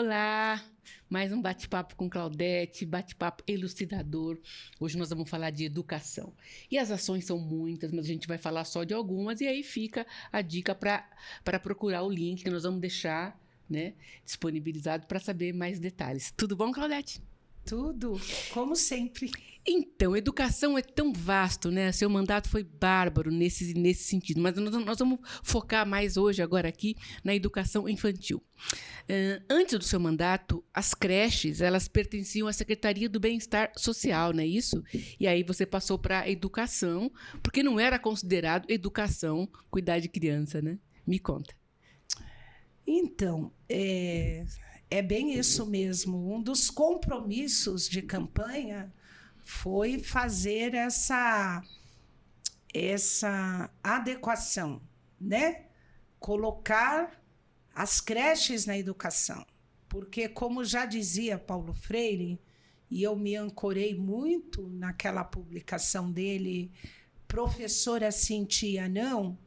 Olá! Mais um bate-papo com Claudete, bate-papo elucidador. Hoje nós vamos falar de educação. E as ações são muitas, mas a gente vai falar só de algumas. E aí fica a dica para procurar o link que nós vamos deixar, né, disponibilizado para saber mais detalhes. Tudo bom, Claudete? Tudo, como sempre. Então, educação é tão vasto, né? Seu mandato foi bárbaro nesse sentido, mas nós vamos focar mais hoje, agora aqui, na educação infantil. Antes do seu mandato, as creches, elas pertenciam à Secretaria do Bem-Estar Social, não é isso? E aí você passou para a educação, porque não era considerado educação cuidar de criança, né? Me conta. Então, é bem isso mesmo. Um dos compromissos de campanha foi fazer essa adequação, né? Colocar as creches na educação. Porque, como já dizia Paulo Freire, e eu me ancorei muito naquela publicação dele, Professora Cintia Não,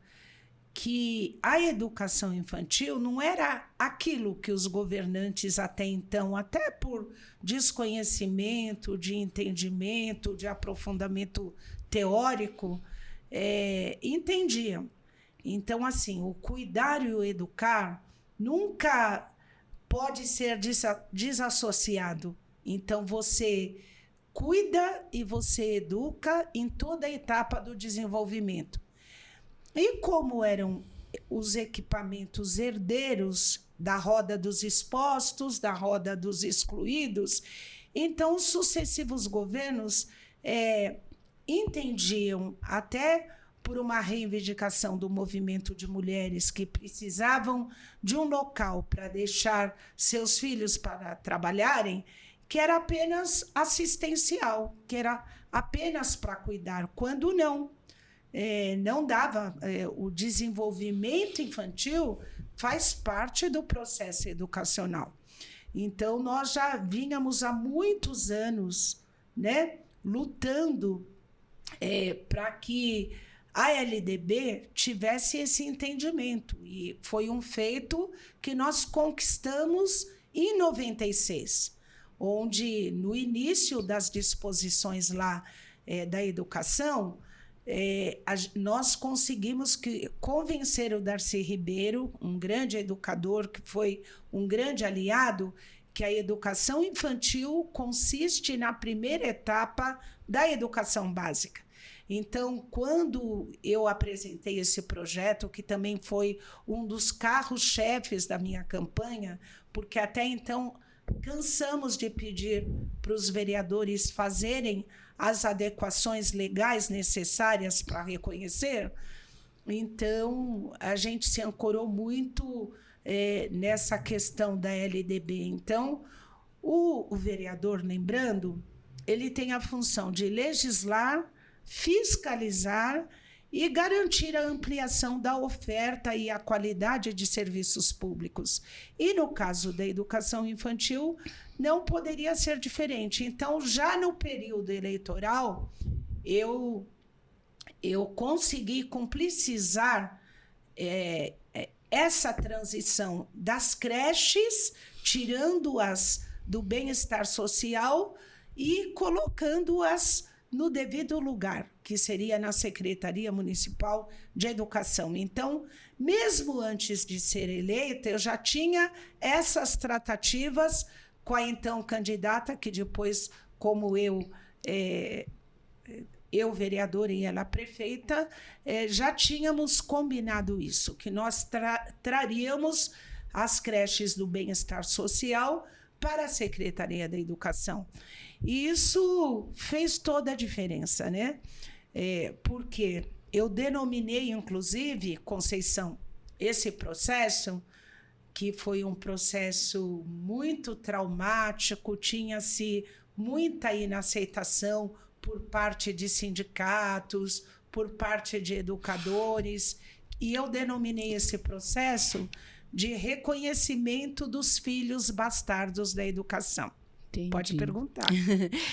que a educação infantil não era aquilo que os governantes até então, até por desconhecimento, de entendimento, de aprofundamento teórico, entendiam. Então, assim, o cuidar e o educar nunca pode ser desassociado. Então, você cuida e você educa em toda a etapa do desenvolvimento. E como eram os equipamentos herdeiros da roda dos expostos, da roda dos excluídos, então os sucessivos governos entendiam, até por uma reivindicação do movimento de mulheres que precisavam de um local para deixar seus filhos para trabalharem, que era apenas assistencial, que era apenas para cuidar, quando não. Não dava, o desenvolvimento infantil faz parte do processo educacional. Então, nós já vínhamos há muitos anos, né, lutando para que a LDB tivesse esse entendimento. E foi um feito que nós conquistamos em 96, onde, no início das disposições lá da educação, nós conseguimos convencer o Darcy Ribeiro, um grande educador, que foi um grande aliado, que a educação infantil consiste na primeira etapa da educação básica. Então, quando eu apresentei esse projeto, que também foi um dos carros-chefes da minha campanha, porque até então cansamos de pedir para os vereadores fazerem as adequações legais necessárias para reconhecer. Então, a gente se ancorou muito nessa questão da LDB. Então, o vereador, lembrando, ele tem a função de legislar, fiscalizar e garantir a ampliação da oferta e a qualidade de serviços públicos. E, no caso da educação infantil, não poderia ser diferente. Então, já no período eleitoral, eu consegui cumpliciar essa transição das creches, tirando-as do bem-estar social e colocando-as no devido lugar, que seria na Secretaria Municipal de Educação. Então, mesmo antes de ser eleita, eu já tinha essas tratativas com a então candidata, que depois, como eu vereadora e ela prefeita, já tínhamos combinado isso, que nós traríamos as creches do bem-estar social para a Secretaria da Educação. E isso fez toda a diferença, né? Porque eu denominei, inclusive, Conceição, esse processo, que foi um processo muito traumático, tinha-se muita inaceitação por parte de sindicatos, por parte de educadores, e eu denominei esse processo de reconhecimento dos filhos bastardos da educação. Entendi. Pode perguntar.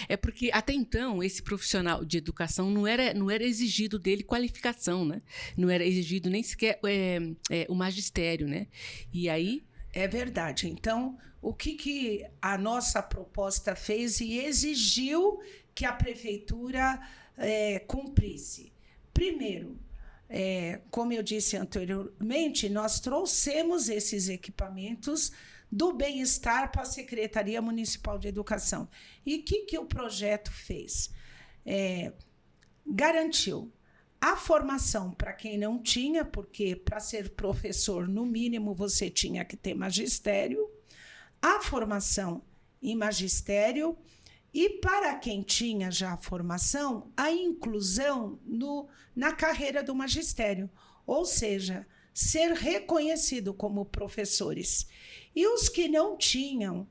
É porque, até então, esse profissional de educação não era exigido dele qualificação, né? Não era exigido nem sequer o magistério, né? E aí... É verdade. Então, o que a nossa proposta fez e exigiu que a prefeitura cumprisse. Primeiro, como eu disse anteriormente, nós trouxemos esses equipamentos do bem-estar para a Secretaria Municipal de Educação. E o que o projeto fez? Garantiu a formação para quem não tinha, porque para ser professor, no mínimo, você tinha que ter magistério, a formação em magistério, e para quem tinha já a formação, a inclusão na carreira do magistério, ou seja, ser reconhecido como professores. E os que não tinham,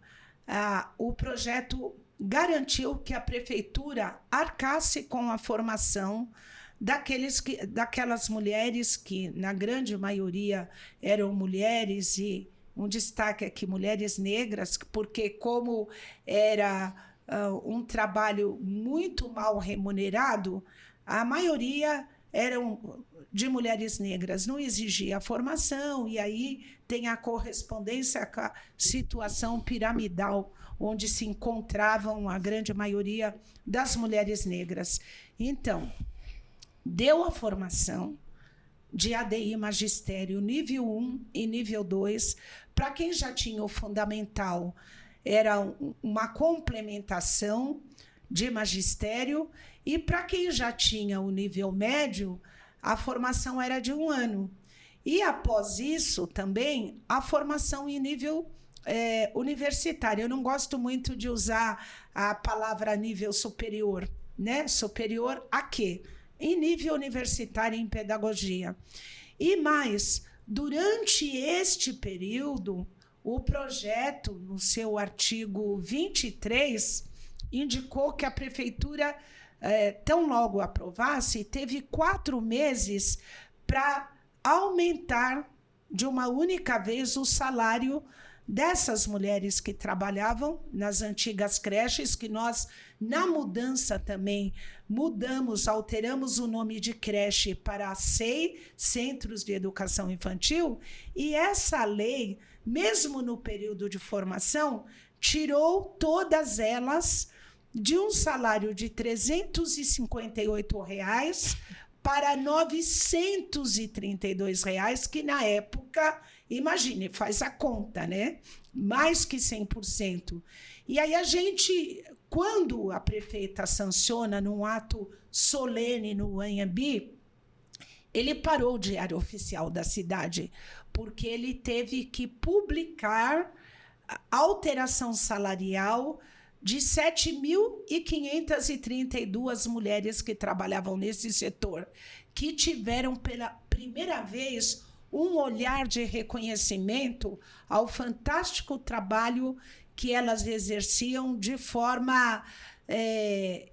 o projeto garantiu que a prefeitura arcasse com a formação daquelas mulheres que, na grande maioria, eram mulheres, e um destaque aqui, mulheres negras, porque como era um trabalho muito mal remunerado, a maioria eram de mulheres negras, não exigia formação, e aí tem a correspondência com a situação piramidal onde se encontravam a grande maioria das mulheres negras. Então, deu a formação de ADI Magistério nível 1 e nível 2. Para quem já tinha o fundamental, era uma complementação de magistério, e para quem já tinha o nível médio, a formação era de 1 ano. E, após isso, também, a formação em nível universitário. Eu não gosto muito de usar a palavra nível superior, né? Superior a quê? Em nível universitário em pedagogia. E mais, durante este período, o projeto, no seu artigo 23, indicou que a prefeitura, tão logo aprovasse, teve 4 meses para aumentar de uma única vez o salário dessas mulheres que trabalhavam nas antigas creches, que nós, na mudança também, alteramos o nome de creche para SEI, Centros de Educação Infantil, e essa lei, mesmo no período de formação, tirou todas elas de um salário de R$ 358 para R$ 932, que na época, imagine, faz a conta, né? Mais que 100%. E aí a gente, quando a prefeita sanciona num ato solene no Anhembi, ele parou o Diário Oficial da cidade, porque ele teve que publicar a alteração salarial de 7.532 mulheres que trabalhavam nesse setor, que tiveram pela primeira vez um olhar de reconhecimento ao fantástico trabalho que elas exerciam de forma...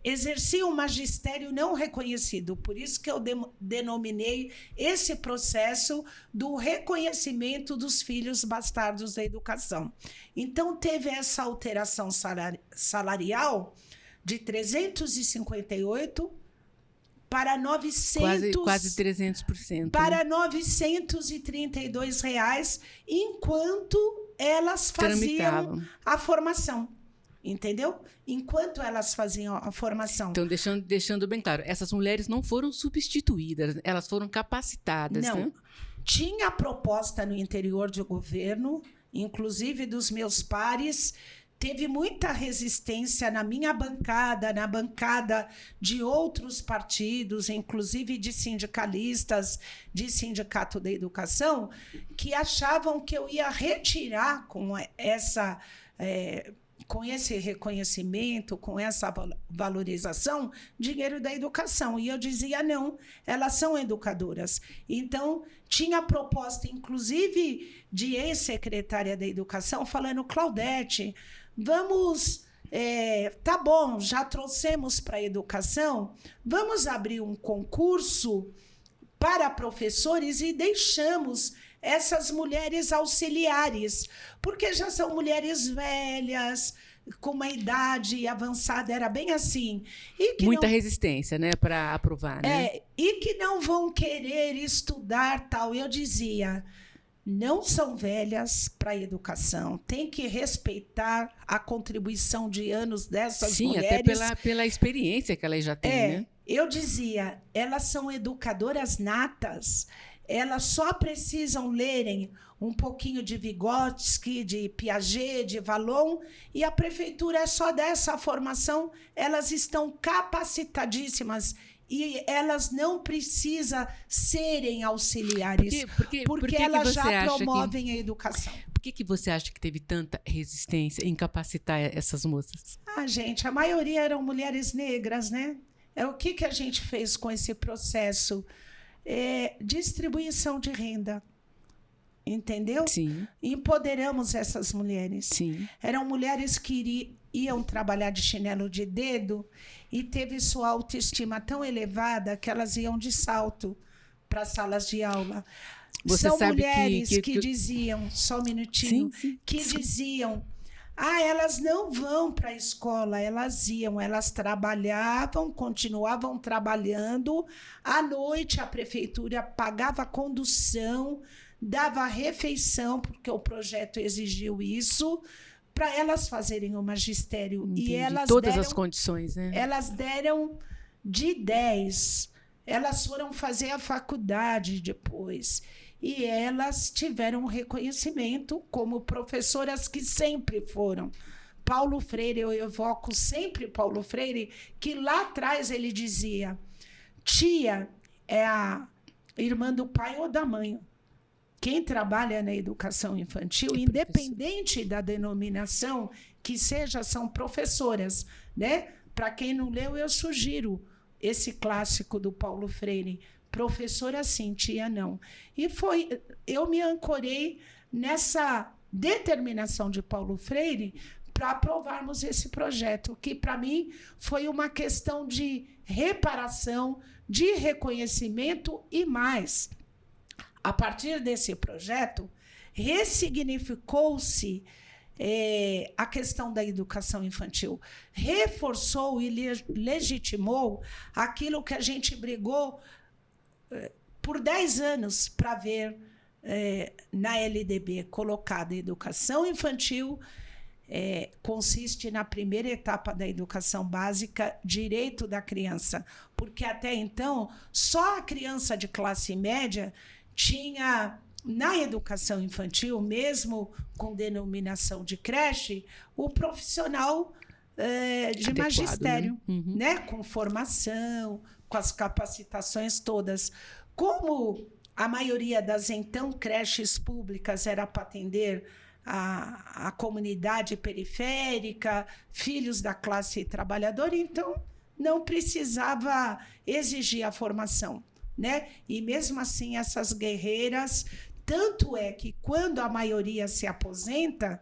exerciam um magistério não reconhecido. Por isso que eu denominei esse processo do reconhecimento dos filhos bastardos da educação. Então, teve essa alteração salarial de 358 para 900... Quase 300%. Para R$ 932, enquanto elas faziam a formação. Entendeu? Enquanto elas faziam a formação. Então, deixando bem claro, essas mulheres não foram substituídas, elas foram capacitadas. Não. Né? Tinha proposta no interior do governo, inclusive dos meus pares. Teve muita resistência na minha bancada, na bancada de outros partidos, inclusive de sindicalistas, de Sindicato da Educação, que achavam que eu ia retirar com esse reconhecimento, com essa valorização, dinheiro da educação. E eu dizia, não, elas são educadoras. Então, tinha proposta, inclusive, de ex-secretária da Educação, falando, Claudete, vamos... tá bom, já trouxemos para a educação, vamos abrir um concurso para professores e deixamos essas mulheres auxiliares, porque já são mulheres velhas, com uma idade avançada, era bem assim. E que muita resistência, né, para aprovar, né? E que não vão querer estudar tal. Eu dizia, não são velhas para a educação. Tem que respeitar a contribuição de anos dessas mulheres. Sim, até pela experiência que elas já têm, né? Eu dizia, elas são educadoras natas. Elas só precisam lerem um pouquinho de Vygotsky, de Piaget, de Vallon, e a prefeitura é só dessa formação. Elas estão capacitadíssimas e elas não precisam serem auxiliares, porque elas já promovem a educação. Por que você acha que teve tanta resistência em capacitar essas moças? Gente, a maioria eram mulheres negras, né? O que a gente fez com esse processo? Distribuição de renda. Entendeu? Sim. Empoderamos essas mulheres. Sim. Eram mulheres que iam trabalhar de chinelo de dedo e teve sua autoestima tão elevada que elas iam de salto para as salas de aula. Você São sabe mulheres que diziam, só um minutinho, diziam, elas não vão para a escola, elas iam, elas trabalhavam, continuavam trabalhando, à noite a prefeitura pagava a condução, dava refeição, porque o projeto exigiu isso, para elas fazerem o magistério. Entendi. E elas todas as condições, né? Elas deram de 10. Elas foram fazer a faculdade depois. E elas tiveram reconhecimento como professoras que sempre foram. Paulo Freire, eu evoco sempre Paulo Freire, que lá atrás ele dizia: tia é a irmã do pai ou da mãe. Quem trabalha na educação infantil, independente da denominação que seja, são professoras, né? Para quem não leu, eu sugiro esse clássico do Paulo Freire. Professora sim, tia não. E eu me ancorei nessa determinação de Paulo Freire para aprovarmos esse projeto, que para mim foi uma questão de reparação, de reconhecimento e mais. A partir desse projeto, ressignificou-se a questão da educação infantil, reforçou e legitimou aquilo que a gente brigou por 10 anos para ver na LDB colocada. Educação infantil consiste na primeira etapa da educação básica, direito da criança, porque até então só a criança de classe média tinha, na educação infantil, mesmo com denominação de creche, o profissional de adequado, magistério, né? Com formação, com as capacitações todas. Como a maioria das então creches públicas era para atender a comunidade periférica, filhos da classe trabalhadora, então não precisava exigir a formação, né? E mesmo assim essas guerreiras, tanto é que quando a maioria se aposenta,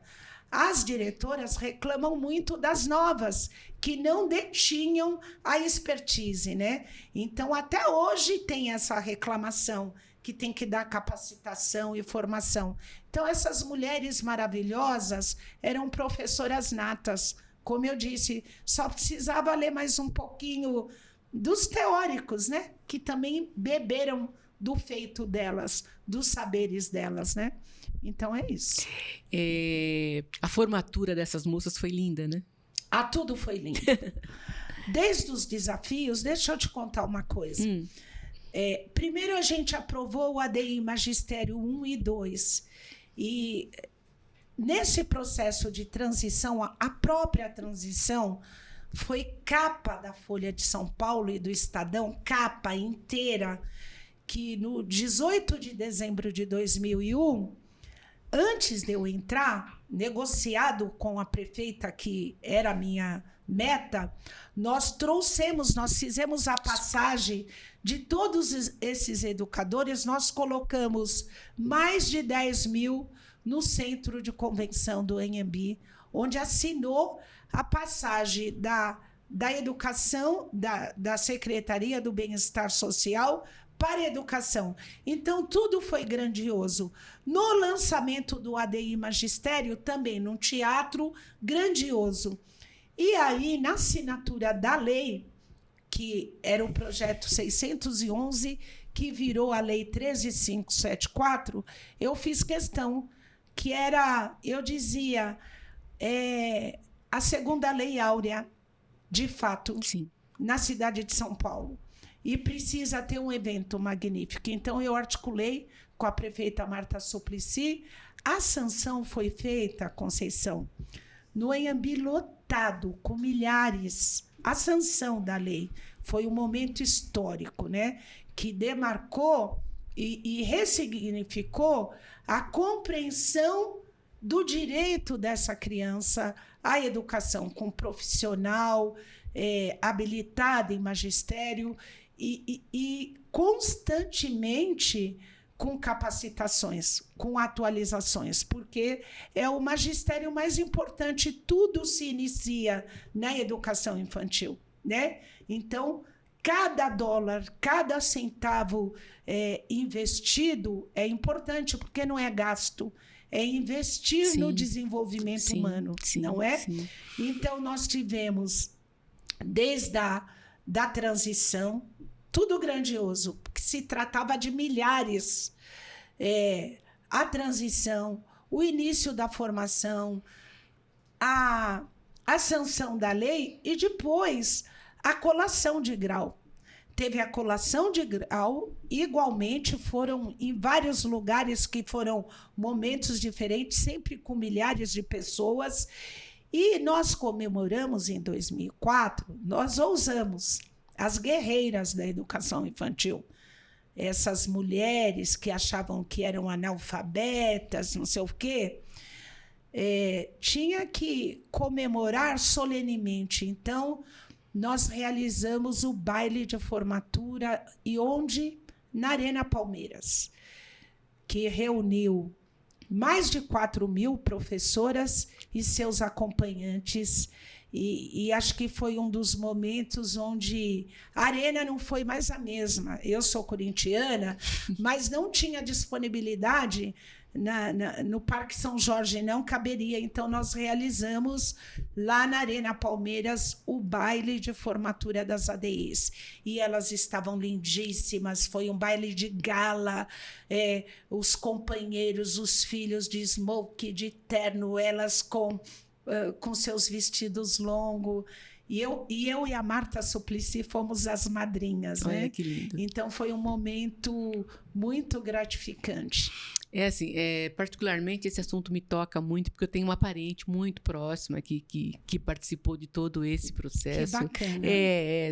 as diretoras reclamam muito das novas, que não detinham a expertise, né? Então até hoje tem essa reclamação, que tem que dar capacitação e formação. Então essas mulheres maravilhosas eram professoras natas, como eu disse, só precisava ler mais um pouquinho dos teóricos, né? Que também beberam do feito delas, dos saberes delas, né? Então é isso. A formatura dessas moças foi linda, né? Tudo foi lindo. Desde os desafios, deixa eu te contar uma coisa. Primeiro a gente aprovou o ADI Magistério 1 e 2. E nesse processo de transição, a própria transição foi capa da Folha de São Paulo e do Estadão, capa inteira, que no 18 de dezembro de 2001, antes de eu entrar, negociado com a prefeita, que era a minha meta, nós fizemos a passagem de todos esses educadores, nós colocamos mais de 10 mil no centro de convenção do Anhembi, onde assinou a passagem da educação, da Secretaria do Bem-Estar Social para a educação. Então, tudo foi grandioso. No lançamento do ADI Magistério, também num teatro grandioso. E aí, na assinatura da lei, que era o projeto 611, que virou a Lei 13.574, eu fiz questão, que era, eu dizia, a segunda Lei Áurea, de fato, Sim. na cidade de São Paulo. E precisa ter um evento magnífico. Então, eu articulei com a prefeita Marta Suplicy. A sanção foi feita, Conceição, no Anhembi lotado, com milhares. A sanção da lei foi um momento histórico, né? Que demarcou e ressignificou a compreensão do direito dessa criança à educação com profissional, habilitado em magistério e constantemente com capacitações, com atualizações, porque é o magistério mais importante, tudo se inicia na educação infantil, né? Então, cada dólar, cada centavo investido é importante, porque não é gasto, é investir Sim. no desenvolvimento humano, Sim. não é? Sim. Então, nós tivemos, desde da transição, tudo grandioso, porque se tratava de milhares. A transição, o início da formação, a sanção da lei e depois a colação de grau. Teve a colação de grau, igualmente foram em vários lugares que foram momentos diferentes, sempre com milhares de pessoas. E nós comemoramos em 2004, nós ousamos, as guerreiras da educação infantil, essas mulheres que achavam que eram analfabetas, não sei o quê, tinha que comemorar solenemente. Então, nós realizamos o baile de formatura, e onde? Na Arena Palmeiras, que reuniu mais de 4.000 professoras e seus acompanhantes. E acho que foi um dos momentos onde a arena não foi mais a mesma. Eu sou corintiana, mas não tinha disponibilidade no Parque São Jorge, não caberia. Então, nós realizamos lá na Arena Palmeiras o baile de formatura das ADIs. E elas estavam lindíssimas, foi um baile de gala, os companheiros, os filhos de smoke, de terno, elas com seus vestidos longos. E eu e a Marta Suplicy fomos as madrinhas. Olha, né? Que lindo. Então, foi um momento muito gratificante. Particularmente esse assunto me toca muito, porque eu tenho uma parente muito próxima que participou de todo esse processo. Que bacana.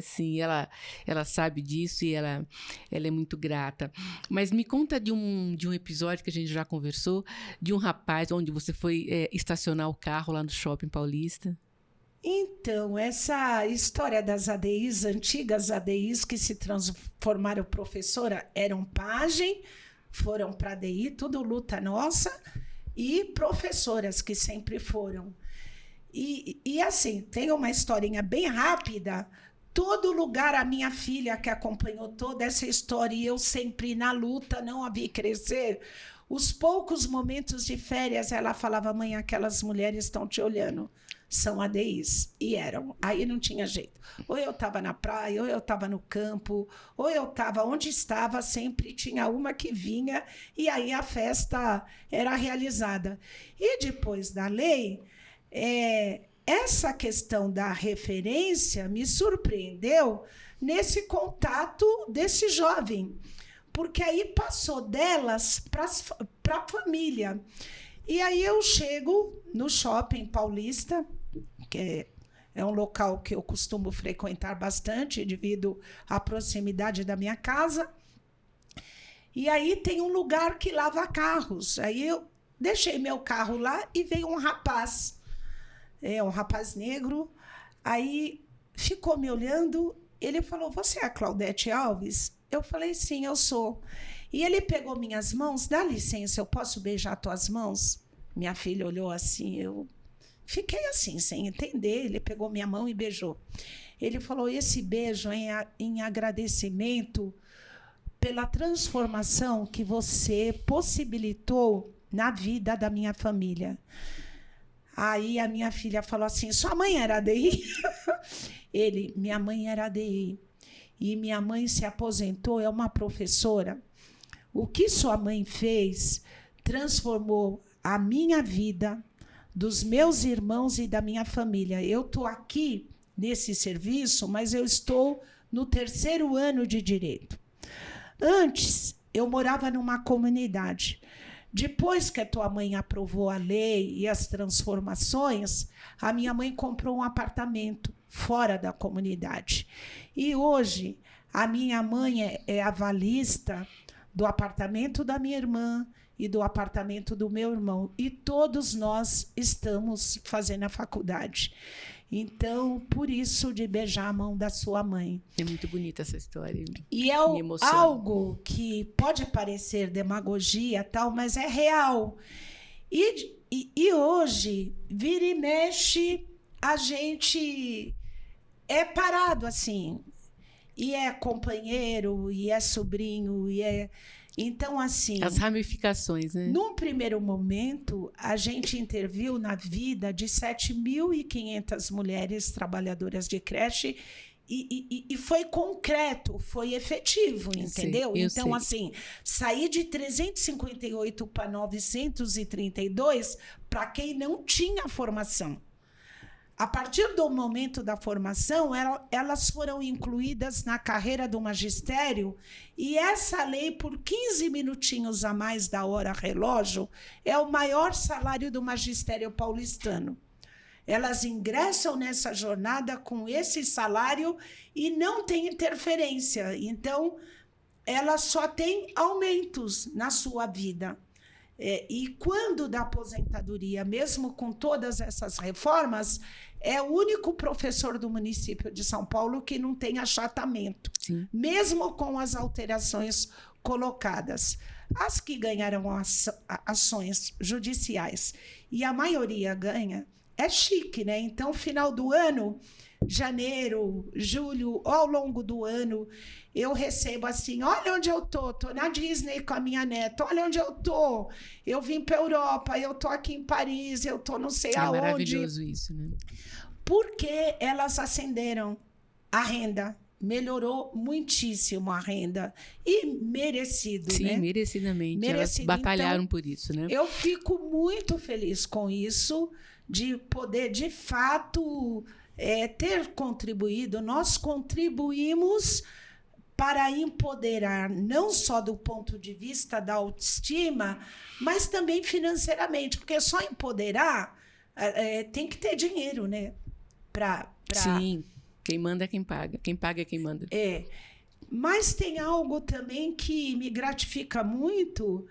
Sim, ela sabe disso e ela é muito grata. Mas me conta de um episódio que a gente já conversou, de um rapaz onde você foi estacionar o carro lá no Shopping Paulista. Então, essa história das ADIs, antigas ADIs que se transformaram professora, eram pajem, foram para a ADI, tudo luta nossa, e professoras que sempre foram. E assim, tem uma historinha bem rápida. Todo lugar, a minha filha que acompanhou toda essa história, e eu sempre na luta, não a vi crescer, os poucos momentos de férias, ela falava: mãe, aquelas mulheres estão te olhando, são ADIs. E eram. Aí não tinha jeito. Ou eu estava na praia, ou eu estava no campo, ou eu estava onde estava, sempre tinha uma que vinha, e aí a festa era realizada. E depois da lei, essa questão da referência me surpreendeu nesse contato desse jovem, porque aí passou delas para a família. E aí eu chego no Shopping Paulista, que é um local que eu costumo frequentar bastante devido à proximidade da minha casa. E aí tem um lugar que lava carros. Aí eu deixei meu carro lá e veio um rapaz, um rapaz negro. Aí ficou me olhando, ele falou: você é a Claudete Alves? Eu falei: sim, eu sou. E ele pegou minhas mãos: dá licença, eu posso beijar tuas mãos? Minha filha olhou assim, eu fiquei assim, sem entender. Ele pegou minha mão e beijou. Ele falou: esse beijo é em agradecimento pela transformação que você possibilitou na vida da minha família. Aí a minha filha falou assim: sua mãe era ADI? Minha mãe era ADI. e minha mãe se aposentou, é uma professora. O que sua mãe fez transformou a minha vida, dos meus irmãos e da minha família. Eu estou aqui nesse serviço, mas eu estou no 3º ano de Direito. Antes, eu morava numa comunidade. Depois que a tua mãe aprovou a lei e as transformações, a minha mãe comprou um apartamento fora da comunidade. E hoje, a minha mãe é avalista do apartamento da minha irmã e do apartamento do meu irmão. E todos nós estamos fazendo a faculdade. Então, por isso, de beijar a mão da sua mãe. É muito bonita essa história. E é algo que pode parecer demagogia, tal, mas é real. E hoje, vira e mexe, a gente é parado assim. E é companheiro, e é sobrinho, e é... Então, assim... As ramificações, né? Num primeiro momento, a gente interviu na vida de 7.500 mulheres trabalhadoras de creche e foi concreto, foi efetivo, entendeu? Então, sei. assim, sair de 358 para 932 para quem não tinha formação. A partir do momento da formação, elas foram incluídas na carreira do magistério e essa lei, por 15 minutinhos a mais da hora relógio, é o maior salário do magistério paulistano. Elas ingressam nessa jornada com esse salário e não tem interferência. Então, elas só têm aumentos na sua vida. E quando da aposentadoria, mesmo com todas essas reformas, é o único professor do município de São Paulo que não tem achatamento, Sim. mesmo com as alterações colocadas. As que ganharam ações judiciais e a maioria ganha, é chique, né? Então, final do ano, janeiro, julho, ao longo do ano, eu recebo assim, olha onde eu tô na Disney com a minha neta, olha onde eu tô, eu vim para a Europa, eu tô aqui em Paris, eu tô não sei aonde. É maravilhoso isso, né? Porque elas acenderam a renda, melhorou muitíssimo a renda e merecido, Sim, né? merecidamente, Merecido. Elas batalharam Então, por isso, né? Eu fico muito feliz com isso, de poder, de fato, ter contribuído. Nós contribuímos para empoderar, não só do ponto de vista da autoestima, mas também financeiramente, porque só empoderar tem que ter dinheiro, né? Sim, quem manda é quem paga. Quem paga é quem manda. Mas tem algo também que me gratifica muito,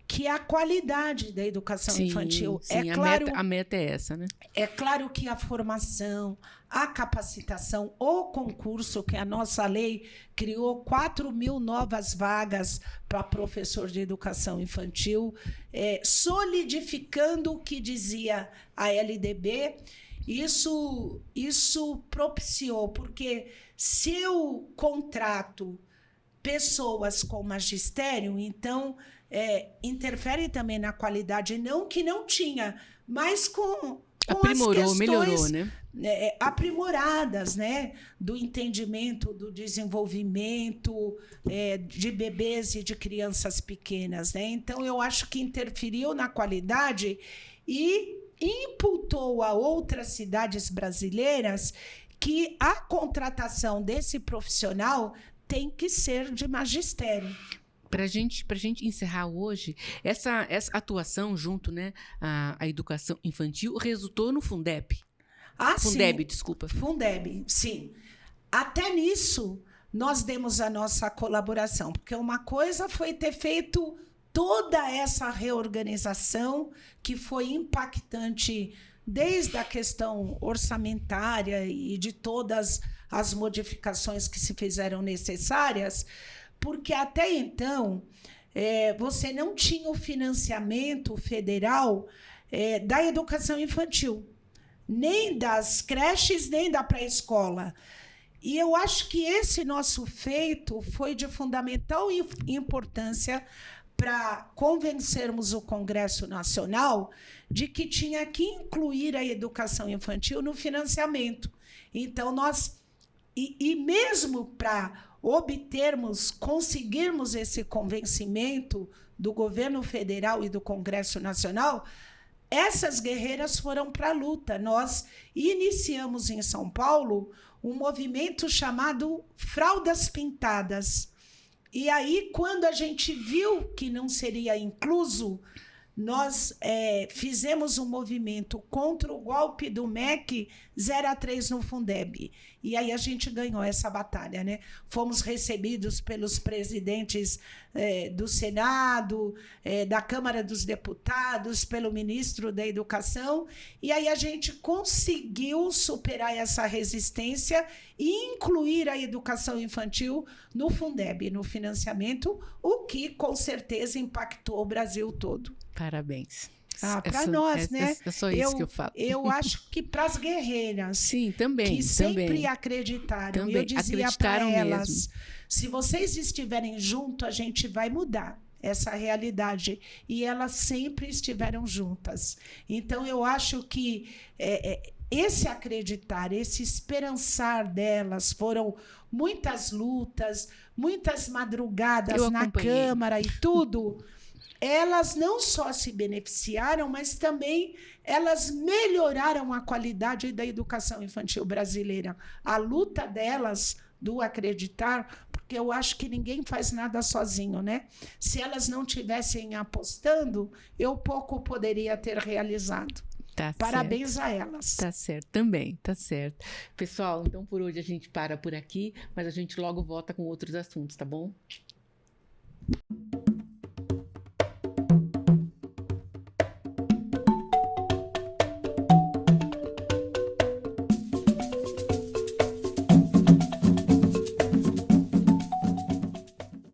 que é a qualidade da educação infantil. Sim, a meta é essa, né? É claro que a formação, a capacitação, o concurso, que a nossa lei criou 4.000 novas vagas para professor de educação infantil, solidificando o que dizia a LDB. Isso propiciou, porque se eu contrato pessoas com magistério, então interfere também na qualidade, não que não tinha, mas com aprimorou, as questões, melhorou, né? Aprimoradas, né? Do entendimento, do desenvolvimento de bebês e de crianças pequenas, né? Então, eu acho que interferiu na qualidade e imputou a outras cidades brasileiras que a contratação desse profissional tem que ser de magistério. Para a gente encerrar hoje, essa atuação junto, né, à educação infantil resultou no Fundeb. Fundeb, sim. Desculpa. Fundeb, sim. Até nisso, nós demos a nossa colaboração, porque uma coisa foi ter feito toda essa reorganização que foi impactante desde a questão orçamentária e de todas as modificações que se fizeram necessárias, porque até então você não tinha o financiamento federal da educação infantil, nem das creches, nem da pré-escola. E eu acho que esse nosso feito foi de fundamental importância para convencermos o Congresso Nacional de que tinha que incluir a educação infantil no financiamento. Então, e mesmo para conseguirmos esse convencimento do governo federal e do Congresso Nacional, essas guerreiras foram para a luta. Nós iniciamos em São Paulo um movimento chamado Fraldas Pintadas. E aí, quando a gente viu que não seria incluso, nós fizemos um movimento contra o golpe do MEC 03 no Fundeb. E aí a gente ganhou essa batalha, né? Fomos recebidos pelos presidentes do Senado, da Câmara dos Deputados, pelo ministro da Educação, e aí a gente conseguiu superar essa resistência e incluir a educação infantil no Fundeb, no financiamento, o que com certeza impactou o Brasil todo. Parabéns. Para nós, né? É só isso que eu falo. Eu acho que para as guerreiras. Sim, também. Que sempre acreditaram. Também. Eu dizia para elas, mesmo. Se vocês estiverem juntos, a gente vai mudar essa realidade. E elas sempre estiveram juntas. Então, eu acho que esse acreditar, esse esperançar delas, foram muitas lutas, muitas madrugadas na Câmara e tudo. Elas não só se beneficiaram, mas também elas melhoraram a qualidade da educação infantil brasileira. A luta delas, do acreditar, porque eu acho que ninguém faz nada sozinho, né? Se elas não tivessem apostando, eu pouco poderia ter realizado. Tá Parabéns certo. A elas. Tá certo, também, tá certo. Pessoal, então por hoje a gente para por aqui, mas a gente logo volta com outros assuntos, tá bom?